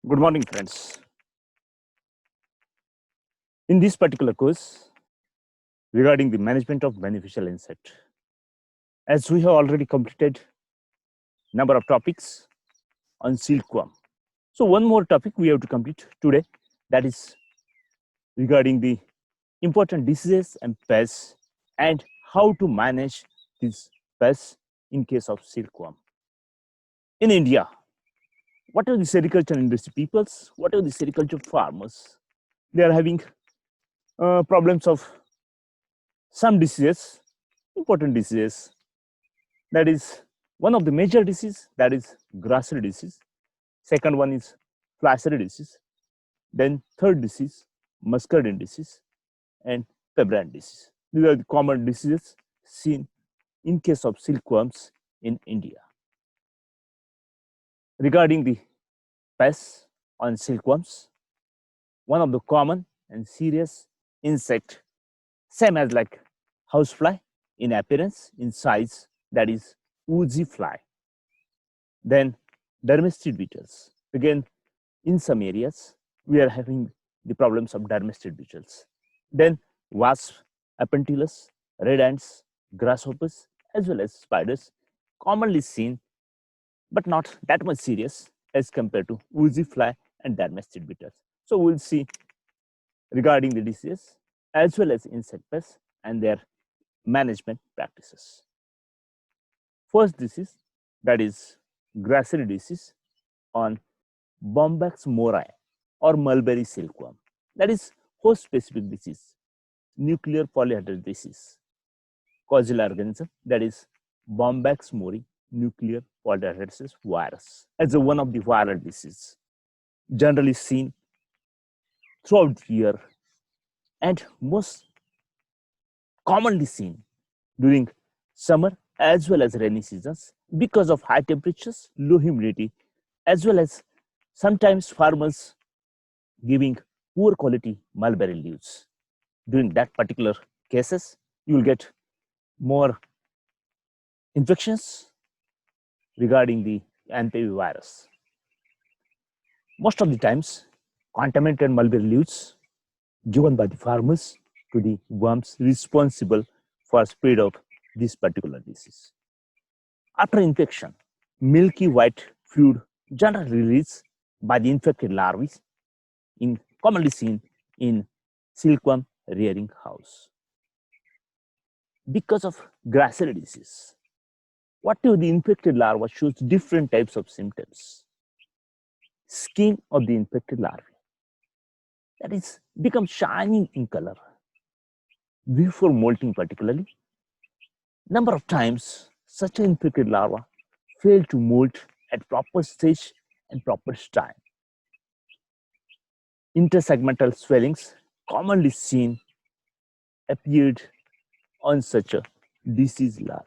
Good morning, friends. In this particular course, regarding the management of beneficial insect, as we have already completed number of topics on silkworm. So one more topic we have to complete today, that is regarding the important diseases and pests and how to manage these pests in case of silkworm. In India, what are the sericulture industry peoples, what are the sericulture farmers? They are having problems of some diseases, important diseases. That is one of the major disease, that is grassery disease. Second one is flachery disease. Then third disease, muscardine disease and pebrine disease. These are the common diseases seen in case of silkworms in India. Regarding the pests on silkworms, one of the common and serious insect, same as like housefly in appearance, in size, that is oozy fly. Then dermestid beetles. Again, in some areas, we are having the problems of dermestid beetles. Then wasp, apentillus, red ants, grasshoppers, as well as spiders, commonly seen, but not that much serious as compared to oozy fly and dermestid beetles. So we'll see regarding the disease as well as insect pests and their management practices. First disease, that is grassery disease on Bombyx mori or mulberry silkworm. That is host specific disease, nuclear polyhedral disease, causal organism, that is Bombyx mori nuclear polyhedrosis virus, as one of the viral diseases generally seen throughout the year and most commonly seen during summer as well as rainy seasons because of high temperatures, low humidity, as well as sometimes farmers giving poor quality mulberry leaves. During that particular cases, you will get more infections regarding the NPV virus. Most of the times, contaminated mulberry leaves given by the farmers to the worms responsible for spread of this particular disease. After infection, milky white fluid generally released by the infected larvae in commonly seen in silkworm rearing house. Because of grassery disease, whatever the infected larva shows different types of symptoms. Skin of the infected larvae, that is, becomes shining in color before molting particularly. Number of times, such an infected larva fail to molt at proper stage and proper time. Intersegmental swellings commonly seen appeared on such a diseased larva.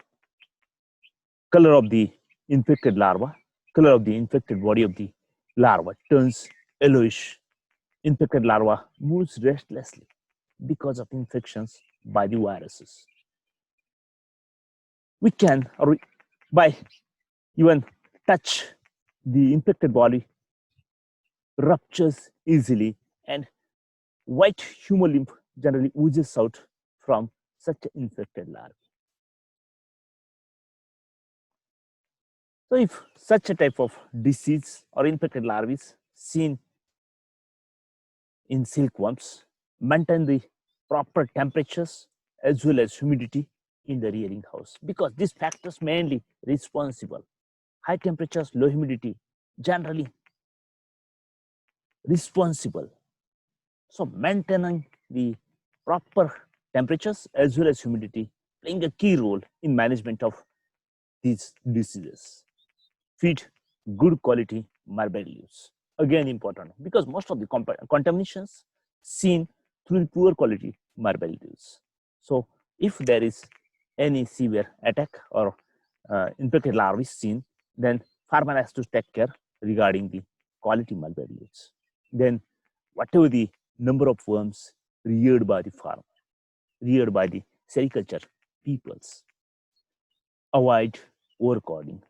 Color of the infected larva, color of the infected body of the larva turns yellowish. Infected larva moves restlessly because of infections by the viruses. We can, or by even touch the infected body, ruptures easily and white hemolymph generally oozes out from such infected larvae. So if such a type of disease or infected larvae is seen in silkworms, maintain the proper temperatures as well as humidity in the rearing house, because these factors mainly responsible. High temperatures, low humidity, generally responsible. So maintaining the proper temperatures as well as humidity playing a key role in management of these diseases. Feed good quality mulberry leaves. Again important, because most of the contaminations seen through poor quality mulberry leaves. So if there is any severe attack or infected larvae seen, then farmer has to take care regarding the quality mulberry leaves. Then whatever the number of worms reared by the farmer, reared by the sericulture peoples, avoid overcrowding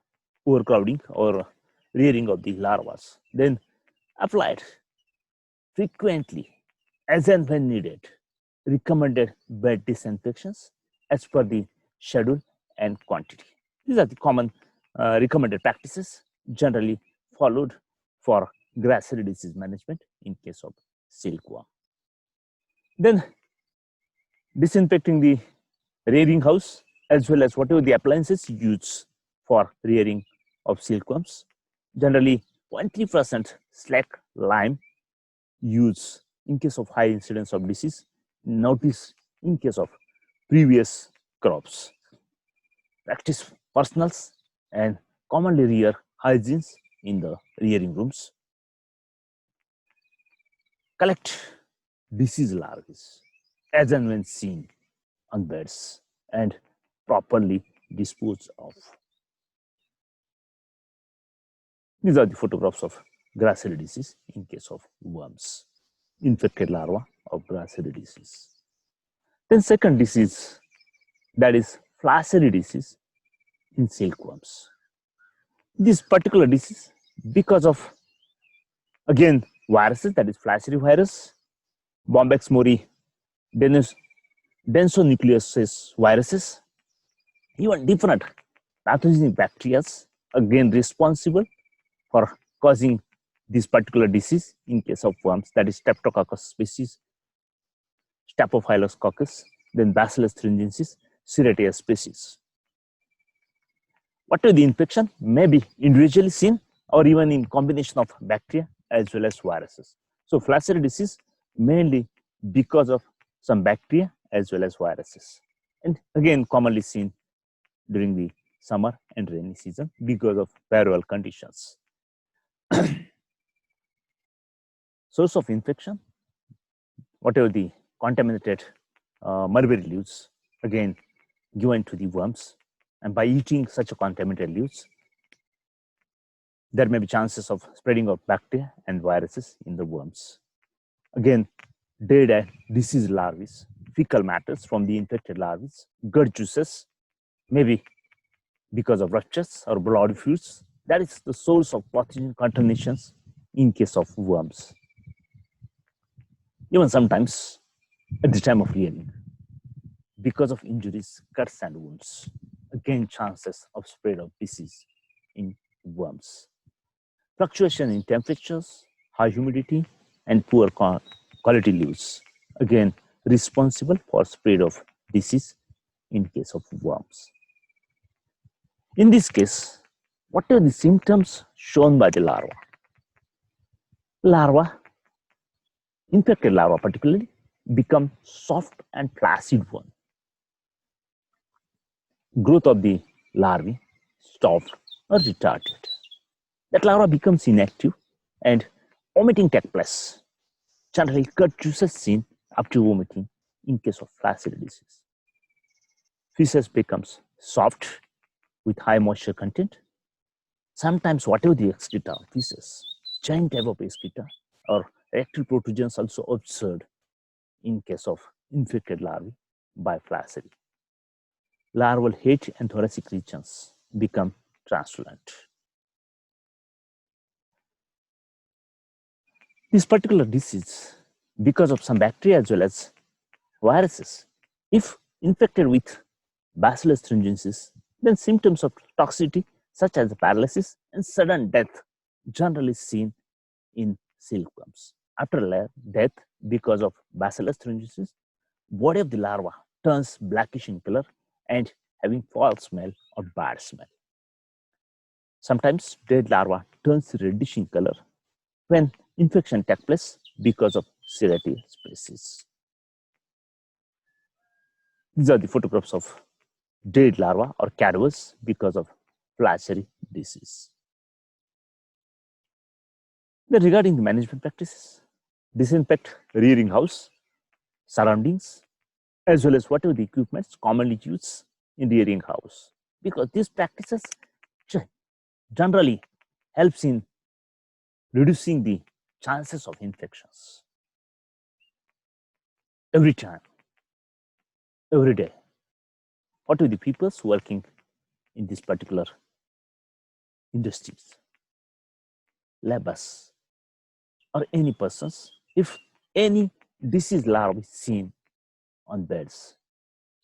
or rearing of the larvae. Then applied frequently as and when needed. Recommended bed disinfections as per the schedule and quantity. These are the common recommended practices generally followed for Grassery disease management in case of silkworm. Then disinfecting the rearing house as well as whatever the appliances used for rearing of silkworms. Generally 20% slack lime use in case of high incidence of disease. Notice in case of previous crops. Practice personals and commonly rear hygienes in the rearing rooms. Collect disease larvae as and when seen on beds and properly dispose of. These are the photographs of Grassery disease in case of worms, infected larva of Grassery disease. Then second disease, that is Flachery disease in silkworms. This particular disease, because of again viruses, that is Flachery virus, Bombyx mori, densonucleosis viruses, even different pathogenic bacteria, again responsible for causing this particular disease in case of worms, that is Streptococcus species, Staphylococcus coccus, then Bacillus thuringiensis, Serratia species. Whatever the infection may be individually seen or even in combination of bacteria as well as viruses. So Flachery disease mainly because of some bacteria as well as viruses, and again commonly seen during the summer and rainy season because of viral conditions. Source of infection, whatever the contaminated mulberry leaves, again given to the worms, and by eating such a contaminated leaves, there may be chances of spreading of bacteria and viruses in the worms. Again, dead and diseased larvae, fecal matters from the infected larvae, gut juices, maybe because of ruptures or blood fluids. That is the source of pathogen contaminations in case of worms. Even sometimes at the time of rearing, because of injuries, cuts and wounds, again chances of spread of disease in worms. Fluctuation in temperatures, high humidity, and poor quality leaves, again responsible for spread of disease in case of worms. In this case, what are the symptoms shown by the larva? Larva, infected larva particularly, become soft and flaccid one. Growth of the larvae stopped or retarded. That larva becomes inactive and vomiting takes place. Generally, gut juices seen after vomiting in case of Flachery disease. Feces becomes soft with high moisture content. Sometimes whatever the excreta of feces, giant type of excreta or rectal protrusions also observed in case of infected larvae by Flachery. Larval head and thoracic regions become translucent. This particular disease, because of some bacteria as well as viruses, if infected with Bacillus thuringiensis, then symptoms of toxicity such as paralysis and sudden death generally seen in silkworms. After death, because of Bacillus thuringiensis, body of the larva turns blackish in color and having foul smell or bad smell. Sometimes dead larva turns reddish in color when infection takes place because of Serratia species. These are the photographs of dead larva or cadavers because of Flachery disease. Then regarding the management practices, disinfect rearing house, surroundings, as well as whatever the equipments commonly used in rearing house, because these practices generally helps in reducing the chances of infections. Every time, every day, what are the people working in this particular industries, labors, or any persons, if any disease larva is seen on beds,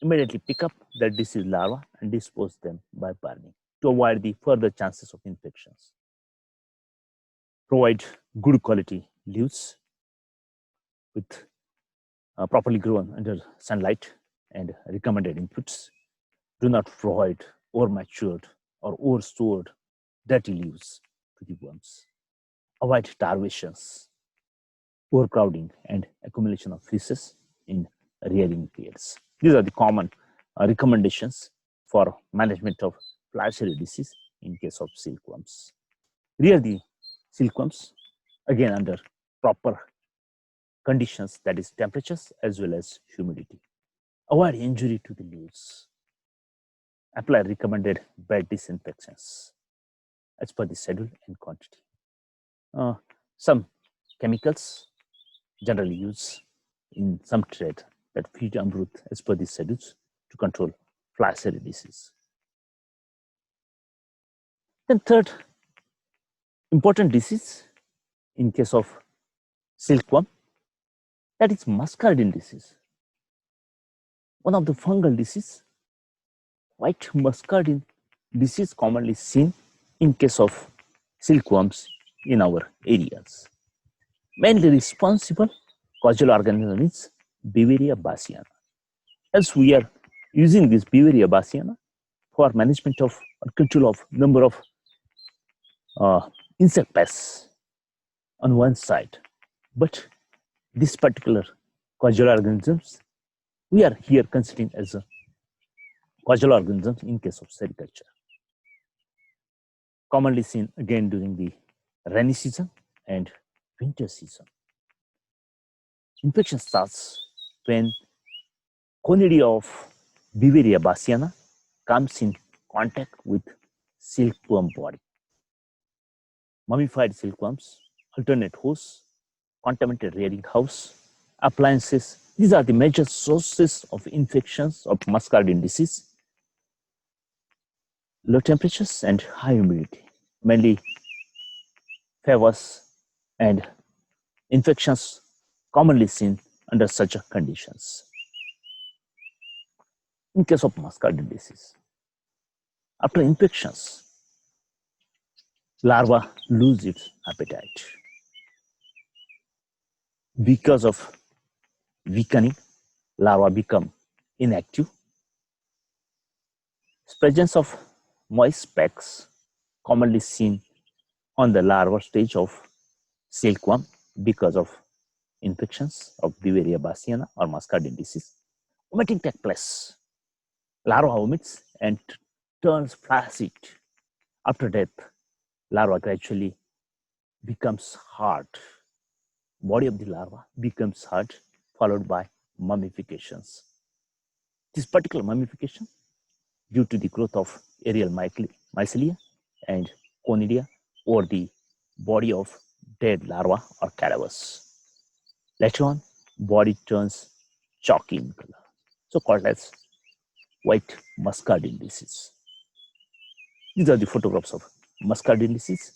immediately pick up the disease larva and dispose them by burning to avoid the further chances of infections. Provide good quality leaves with properly grown under sunlight and recommended inputs. Do not provide over-matured or over-stored dirty leaves to the worms. Avoid starvations, overcrowding, and accumulation of feces in rearing periods. These are the common recommendations for management of fly-serry disease in case of silkworms. Rear the silkworms again under proper conditions, that is temperatures as well as humidity. Avoid injury to the leaves. Apply recommended bed disinfectants as per the schedule and quantity. Some chemicals generally used in some trade that feed Amrut as per the schedules to control fly-serry disease. Then third important disease in case of silkworm, that is muscardine disease. One of the fungal disease, white muscardine disease commonly seen in case of silkworms in our areas. Mainly responsible causal organism is Beauveria bassiana. As we are using this Beauveria bassiana for management of or control of number of insect pests on one side, but this particular causal organisms we are here considering as a causal organisms in case of sericulture. Commonly seen again during the rainy season and winter season. Infection starts when conidia of Beauveria bassiana comes in contact with silkworm body. Mummified silkworms, alternate hosts, contaminated rearing house, appliances. These are the major sources of infections of muscardine disease. Low temperatures and high humidity mainly favors and infections commonly seen under such conditions. In case of muscardine disease, after infections, larva lose its appetite. Because of weakening, larva become inactive. Presence of moist specks commonly seen on the larval stage of silkworm because of infections of Beauveria bassiana or muscardine disease. Vomiting takes place. Larva vomits and turns flaccid. After death, larva gradually becomes hard. Body of the larva becomes hard, followed by mummifications. This particular mummification due to the growth of aerial mycelia and conidia over the body of dead larva or cadavers. Later on, body turns chalky in color, so called as white muscardine disease. These are the photographs of muscardine disease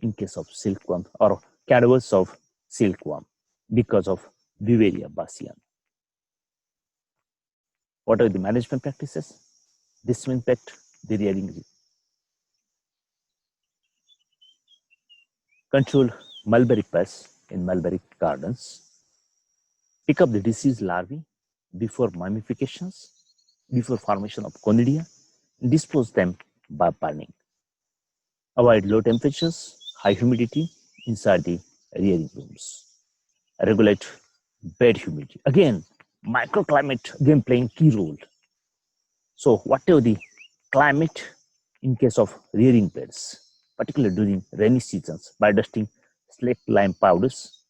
in case of silkworm or cadavers of silkworm because of Beauveria bassiana. What are the management practices? Disinfect the rearing. Control mulberry pests in mulberry gardens. Pick up the disease larvae before mummifications, before formation of conidia, dispose them by burning. Avoid low temperatures, high humidity inside the rearing rooms. Regulate bed humidity. Again, microclimate again playing key role. So whatever the climate in case of rearing beds, particularly during rainy seasons, by dusting slaked lime powders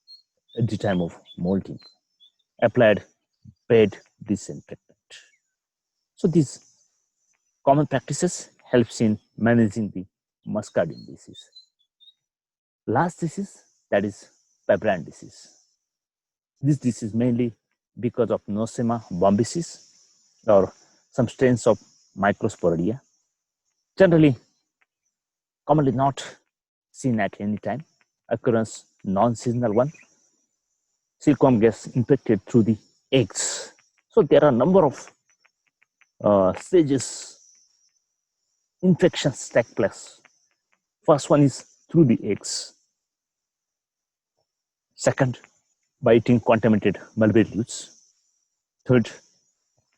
at the time of molting. Applied bed disinfectant. So these common practices helps in managing the muscardine disease. Last disease, that is pebrine disease. This disease mainly because of Nosema bombycis or some strains of Microsporidia. Generally, commonly not seen at any time. Occurrence non-seasonal one, silkworm gets infected through the eggs. So there are a number of stages infections take place. First one is through the eggs. Second, by eating contaminated mulberry leaves. Third,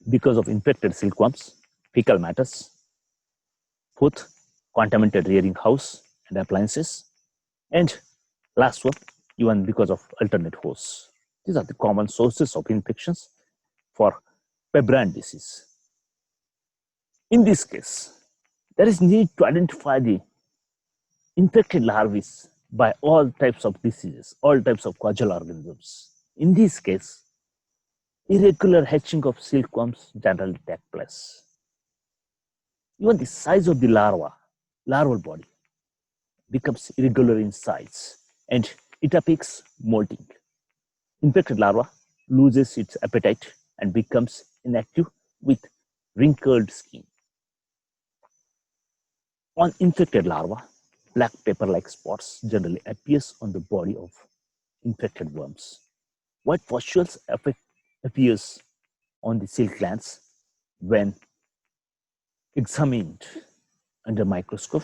because of infected silkworms, fecal matters. Fourth, contaminated rearing house and appliances. And last one, even because of alternate hosts. These are the common sources of infections for pebrine disease. In this case, there is need to identify the infected larvae by all types of diseases, all types of causal organisms. In this case, irregular hatching of silkworms generally take place. Even the size of the larval body becomes irregular in size and it appears molting. Infected larva loses its appetite and becomes inactive with wrinkled skin. On infected larva, black pepper-like spots generally appears on the body of infected worms. White pustules appears on the silk glands when examined under microscope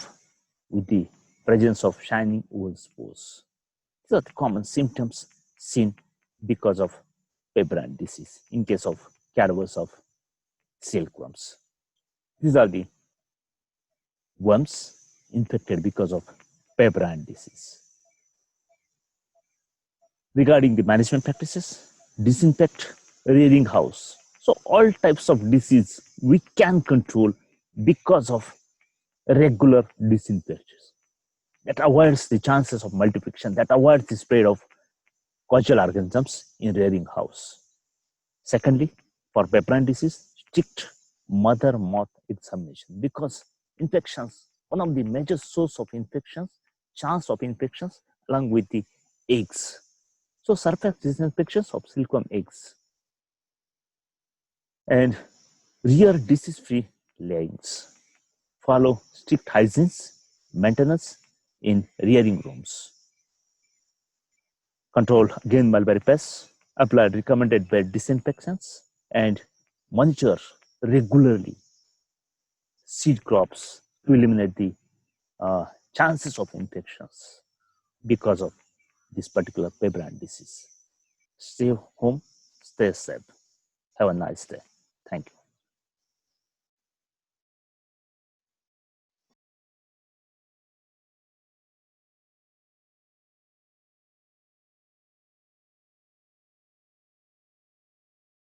with the presence of shining oval spores. These are the common symptoms seen because of pebrine disease in case of cadavers of silkworms. These are the worms infected because of pebrine disease. Regarding the management practices, disinfect rearing house. So all types of disease we can control because of regular disinfection. That avoids the chances of multiplication, that avoids the spread of causal organisms in rearing house. Secondly, for pebrine disease, strict mother moth examination because infections, one of the major source of infections, chance of infections along with the eggs. So surface disinfections of silkworm eggs and rear disease-free layings. Follow strict hygiene maintenance in rearing rooms. Control again mulberry pests, apply recommended bed disinfectants, and monitor regularly seed crops to eliminate the chances of infections because of this particular pebrine disease. Stay home, stay safe. Have a nice day. Thank you.